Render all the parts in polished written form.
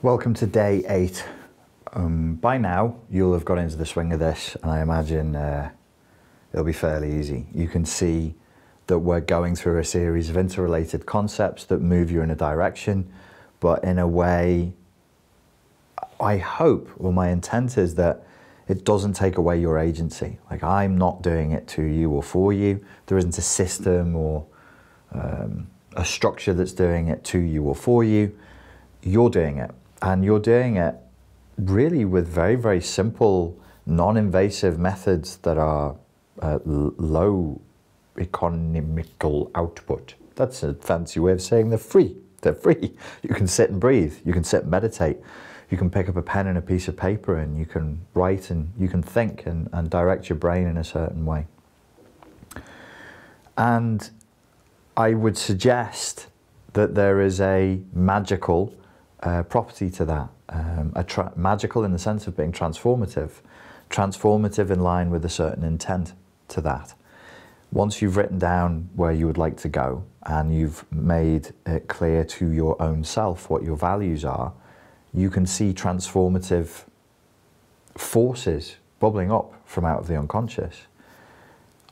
Welcome to day 8. By now, you'll have got into the swing of this, and I imagine it'll be fairly easy. You can see that we're going through a series of interrelated concepts that move you in a direction, but in a way, I hope, or my intent is that it doesn't take away your agency. Like, I'm not doing it to you or for you. There isn't a system or a structure that's doing it to you or for you. You're doing it. And you're doing it really with very, very simple, non-invasive methods that are low economical output. That's a fancy way of saying they're free. They're free. You can sit and breathe. You can sit and meditate. You can pick up a pen and a piece of paper and you can write and you can think and direct your brain in a certain way. And I would suggest that there is a magical property to that, magical in the sense of being transformative in line with a certain intent to that. Once you've written down where you would like to go and you've made it clear to your own self what your values are, you can see transformative forces bubbling up from out of the unconscious.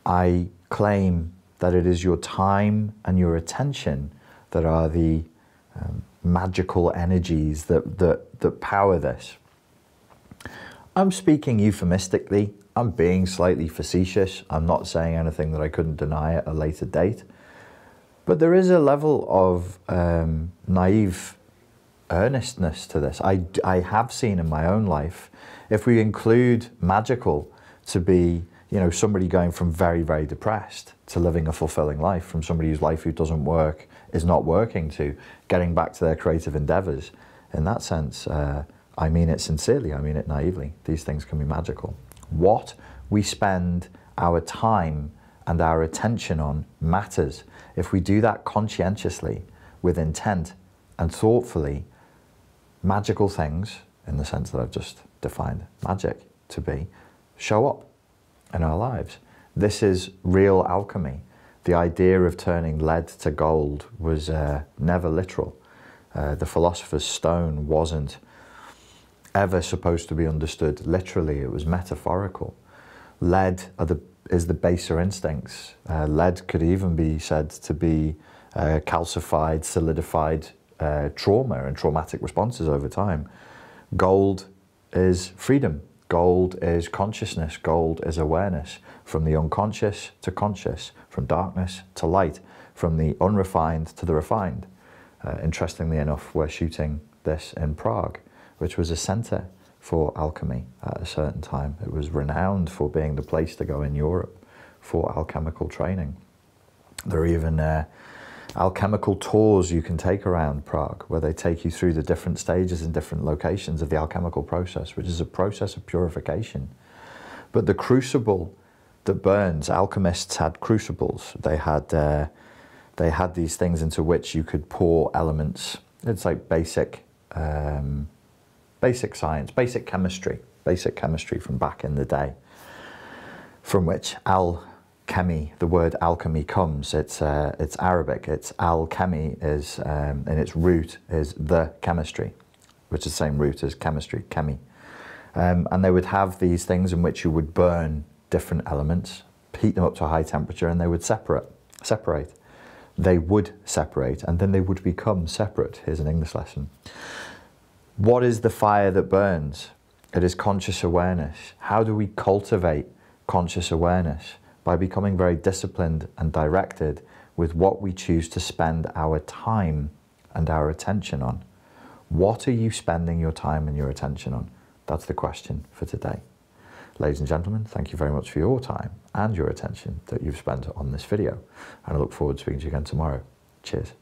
I claim that it is your time and your attention that are the magical energies that power this. I'm speaking euphemistically. I'm being slightly facetious. I'm not saying anything that I couldn't deny at a later date. But there is a level of naive earnestness to this. I have seen in my own life, if we include magical to be, you know, somebody going from very, very depressed to living a fulfilling life, from somebody whose life who doesn't work, is not working, to getting back to their creative endeavors. In that sense, I mean it sincerely, I mean it naively. These things can be magical. What we spend our time and our attention on matters. If we do that conscientiously, with intent and thoughtfully, magical things, in the sense that I've just defined magic to be, show up in our lives. This is real alchemy. The idea of turning lead to gold was never literal. The philosopher's stone wasn't ever supposed to be understood literally. It was metaphorical. Lead is the baser instincts. Lead could even be said to be calcified, solidified trauma and traumatic responses over time. Gold is freedom. Gold is consciousness. Gold is awareness. From the unconscious to conscious, from darkness to light, from the unrefined to the refined. Interestingly enough, we're shooting this in Prague, which was a center for alchemy at a certain time. It was renowned for being the place to go in Europe for alchemical training. There are even alchemical tours you can take around Prague, where they take you through the different stages and different locations of the alchemical process, which is a process of purification. But the crucible that burns, alchemists had crucibles. They had these things into which you could pour elements. It's like basic science, basic chemistry from back in the day, from which alchemy, the word alchemy comes. It's Arabic. It's alchemy is in its root is the chemistry, which is the same root as chemistry, chemi. And they would have these things in which you would burn different elements, heat them up to a high temperature, and they would separate. They would separate, and then they would become separate. Here's an English lesson. What is the fire that burns? It is conscious awareness. How do we cultivate conscious awareness? By becoming very disciplined and directed with what we choose to spend our time and our attention on. What are you spending your time and your attention on? That's the question for today. Ladies and gentlemen, thank you very much for your time and your attention that you've spent on this video. And I look forward to speaking to you again tomorrow. Cheers.